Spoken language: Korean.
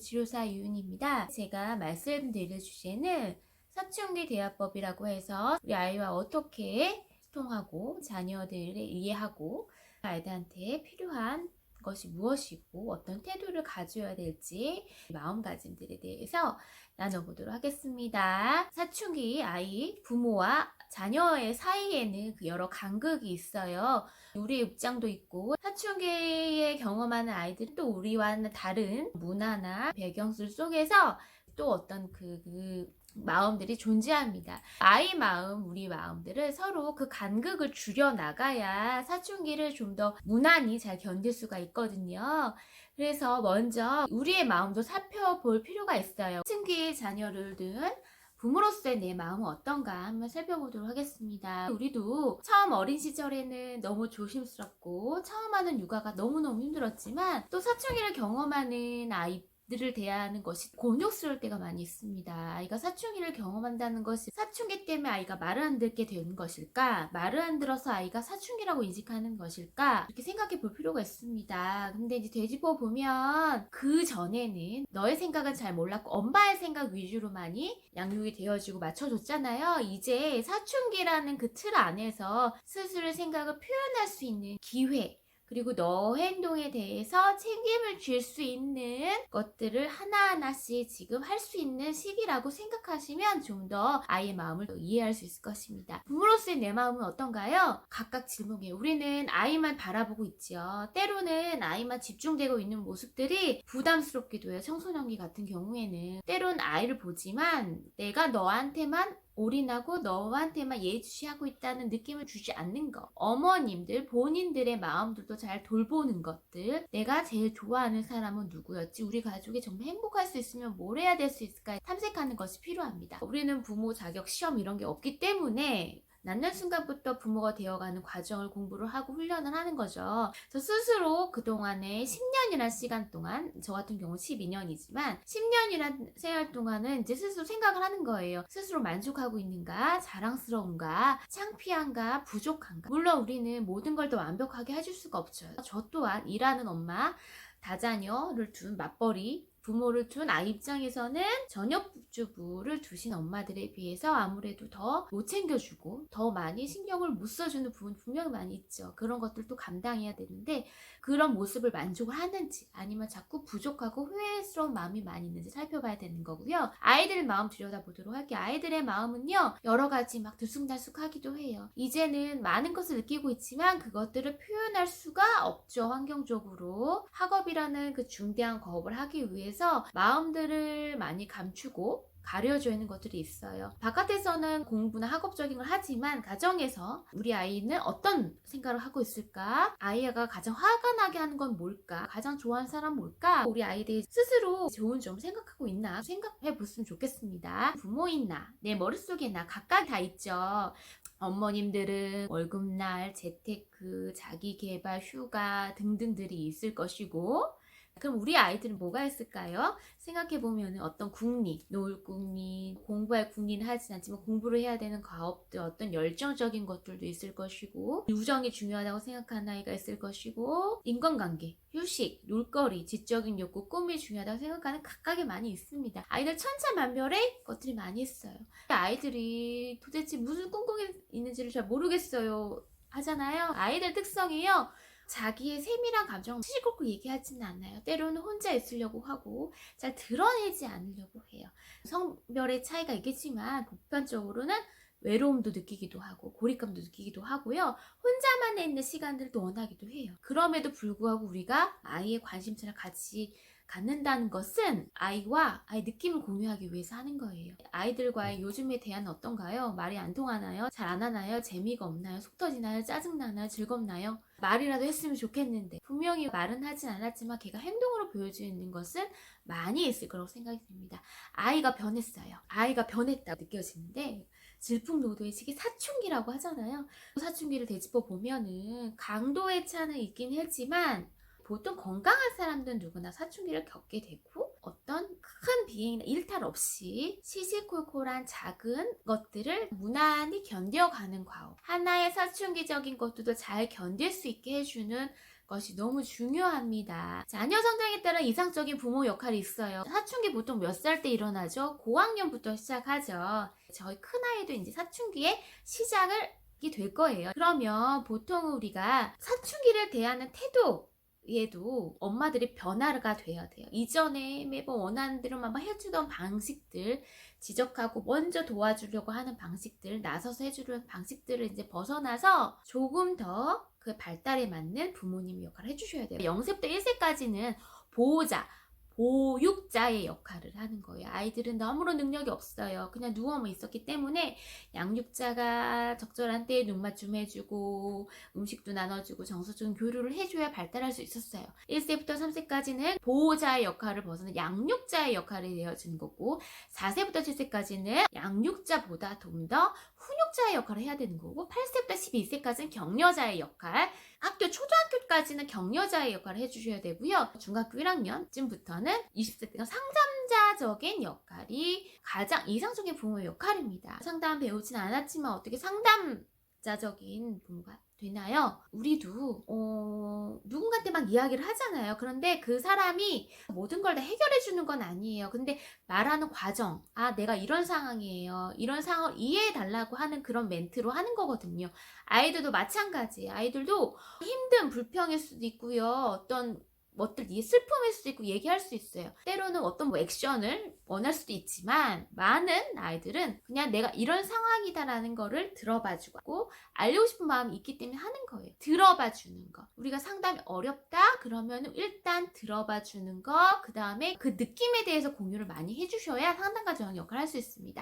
치료사 유은입니다. 제가 말씀드릴 주제는 사춘기 대화법이라고 해서 우리 아이와 어떻게 소통하고 자녀들을 이해하고 아이들한테 필요한 것이 무엇이고 어떤 태도를 가져야 될지 마음가짐들에 대해서 나눠보도록 하겠습니다. 사춘기 아이, 부모와 자녀의 사이에는 여러 간극이 있어요. 우리의 입장도 있고 사춘기에 경험하는 아이들은 또 우리와는 다른 문화나 배경들 속에서 또 어떤 마음들이 존재합니다. 아이 마음, 우리 마음들을 서로 그 간극을 줄여 나가야 사춘기를 좀 더 무난히 잘 견딜 수가 있거든요. 그래서 먼저 우리의 마음도 살펴볼 필요가 있어요. 사춘기 자녀를 둔 부모로서의 내 마음은 어떤가 한번 살펴보도록 하겠습니다. 우리도 처음 어린 시절에는 너무 조심스럽고 처음 하는 육아가 너무너무 힘들었지만 또 사춘기를 경험하는 아이들을 대하는 것이 곤욕스러울 때가 많이 있습니다. 아이가 사춘기를 경험한다는 것이 사춘기 때문에 아이가 말을 안 듣게 되는 것일까? 말을 안 들어서 아이가 사춘기라고 인식하는 것일까? 이렇게 생각해 볼 필요가 있습니다. 근데 이제 되짚어 보면 그 전에는 너의 생각은 잘 몰랐고 엄마의 생각 위주로 많이 양육이 되어지고 맞춰줬잖아요. 이제 사춘기라는 그 틀 안에서 스스로의 생각을 표현할 수 있는 기회, 그리고 너 행동에 대해서 책임을 질 수 있는 것들을 하나하나씩 지금 할 수 있는 시기라고 생각하시면 좀 더 아이의 마음을 더 이해할 수 있을 것입니다. 부모로서의 내 마음은 어떤가요? 각각 질문해요. 우리는 아이만 바라보고 있죠. 때로는 아이만 집중되고 있는 모습들이 부담스럽기도 해요. 청소년기 같은 경우에는 때로는 아이를 보지만 내가 너한테만 올인하고 너한테만 예의주시하고 있다는 느낌을 주지 않는 것. 어머님들 본인들의 마음들도 잘 돌보는 것들. 내가 제일 좋아하는 사람은 누구였지? 우리 가족이 정말 행복할 수 있으면 뭘 해야 될 수 있을까? 탐색하는 것이 필요합니다. 우리는 부모 자격 시험 이런 게 없기 때문에 낳는 순간부터 부모가 되어가는 과정을 공부를 하고 훈련을 하는 거죠. 저 스스로 그동안에 10년이란 시간 동안, 저 같은 경우는 12년이지만 10년이란 생활 동안은 이제 스스로 생각을 하는 거예요. 스스로 만족하고 있는가, 자랑스러운가, 창피한가, 부족한가. 물론 우리는 모든 걸 더 완벽하게 해줄 수가 없죠. 저 또한 일하는 엄마, 다자녀를 둔 맞벌이 부모를 둔 아이 입장에서는 전업주부를 두신 엄마들에 비해서 아무래도 더 못 챙겨주고 더 많이 신경을 못 써주는 부분 분명히 많이 있죠. 그런 것들도 감당해야 되는데 그런 모습을 만족을 하는지 아니면 자꾸 부족하고 후회스러운 마음이 많이 있는지 살펴봐야 되는 거고요. 아이들의 마음 들여다보도록 할게요. 아이들의 마음은요 여러 가지 막 들쑥날쑥하기도 해요. 이제는 많은 것을 느끼고 있지만 그것들을 표현할 수가 없죠. 환경적으로 학업이라는 그 중대한 과업을 하기 위해서 마음들을 많이 감추고 가려져 있는 것들이 있어요. 바깥에서는 공부나 학업적인 걸 하지만 가정에서 우리 아이는 어떤 생각을 하고 있을까? 아이가 가장 화가 나게 하는 건 뭘까? 가장 좋아하는 사람 뭘까? 우리 아이들이 스스로 좋은 점 생각하고 있나? 생각해 봤으면 좋겠습니다. 부모인 나, 내 머릿속에 나 각각 다 있죠. 어머님들은 월급날, 재테크, 자기개발, 휴가 등등들이 있을 것이고 그럼 우리 아이들은 뭐가 있을까요? 생각해보면 어떤 국리, 놀 국리, 공부할 국리는 하진 않지만 공부를 해야 되는 과업들, 어떤 열정적인 것들도 있을 것이고 우정이 중요하다고 생각하는 아이가 있을 것이고 인간관계, 휴식, 놀거리, 지적인 욕구, 꿈이 중요하다고 생각하는 각각이 많이 있습니다. 아이들 천차만별의 것들이 많이 있어요. 아이들이 도대체 무슨 꿈꾸고 있는지를 잘 모르겠어요 하잖아요. 아이들 특성이요. 자기의 세밀한 감정을 시시콜콜 얘기하지는 않아요. 때로는 혼자 있으려고 하고 잘 드러내지 않으려고 해요. 성별의 차이가 있겠지만 보편적으로는 외로움도 느끼기도 하고 고립감도 느끼기도 하고요. 혼자만 있는 시간들도 원하기도 해요. 그럼에도 불구하고 우리가 아이의 관심사를 같이 갖는다는 것은 아이와 아이 느낌을 공유하기 위해서 하는 거예요. 아이들과의 요즘의 대화는 어떤가요? 말이 안 통하나요? 잘 안 하나요? 재미가 없나요? 속 터지나요? 짜증나나요? 즐겁나요? 말이라도 했으면 좋겠는데 분명히 말은 하진 않았지만 걔가 행동으로 보여주는 것은 많이 있을 거라고 생각이 듭니다. 아이가 변했어요. 아이가 변했다고 느껴지는데 질풍노도의 시기 사춘기라고 하잖아요. 사춘기를 되짚어 보면은 강도의 차는 있긴 했지만 보통 건강한 사람들은 누구나 사춘기를 겪게 되고 어떤 큰 비행이나 일탈 없이 시시콜콜한 작은 것들을 무난히 견뎌가는 과업, 하나의 사춘기적인 것들도 잘 견딜 수 있게 해주는 것이 너무 중요합니다. 자녀 성장에 따른 이상적인 부모 역할이 있어요. 사춘기 보통 몇 살 때 일어나죠? 고학년부터 시작하죠. 저희 큰아이도 이제 사춘기에 시작이 될 거예요. 그러면 보통 우리가 사춘기를 대하는 태도에도 엄마들이 변화가 돼야 돼요. 이전에 매번 원하는 대로 막 해주던 방식들, 지적하고 먼저 도와주려고 하는 방식들, 나서서 해주려는 방식들을 이제 벗어나서 조금 더 그 발달에 맞는 부모님 역할을 해주셔야 돼요. 0세부터 1세까지는 보호자, 보육자의 역할을 하는 거예요. 아이들은 너무나 능력이 없어요. 그냥 누워만 있었기 때문에 양육자가 적절한 때에 눈 맞춤 해주고 음식도 나눠주고 정서적인 교류를 해줘야 발달할 수 있었어요. 1세부터 3세까지는 보호자의 역할을 벗어나 양육자의 역할이 되어주는 거고 4세부터 7세까지는 양육자보다 좀 더 훈육자의 역할을 해야 되는 거고 8세부터 12세까지는 격려자의 역할, 초등학교까지는 격려자의 역할을 해주셔야 되고요. 중학교 1학년쯤부터는 20세 때가 상담자적인 역할이 가장 이상적인 부모의 역할입니다. 상담 배우진 않았지만 어떻게 상담자적인 부모가 되나요? 우리도 누군가한테 막 이야기를 하잖아요. 그런데 그 사람이 모든 걸 다 해결해 주는 건 아니에요. 근데 말하는 과정, 내가 이런 상황이에요. 이런 상황을 이해해 달라고 하는 그런 멘트로 하는 거거든요. 아이들도 마찬가지예요. 아이들도 힘든 불평일 수도 있고요. 어떤 것들 슬픔일 수도 있고 얘기할 수 있어요. 때로는 어떤 액션을 원할 수도 있지만 많은 아이들은 그냥 내가 이런 상황이다라는 거를 들어봐주고 알려고 싶은 마음이 있기 때문에 하는 거예요. 들어봐주는 거. 우리가 상담이 어렵다 그러면 일단 들어봐주는 거, 그 다음에 그 느낌에 대해서 공유를 많이 해주셔야 상담가 정한 역할을 할 수 있습니다.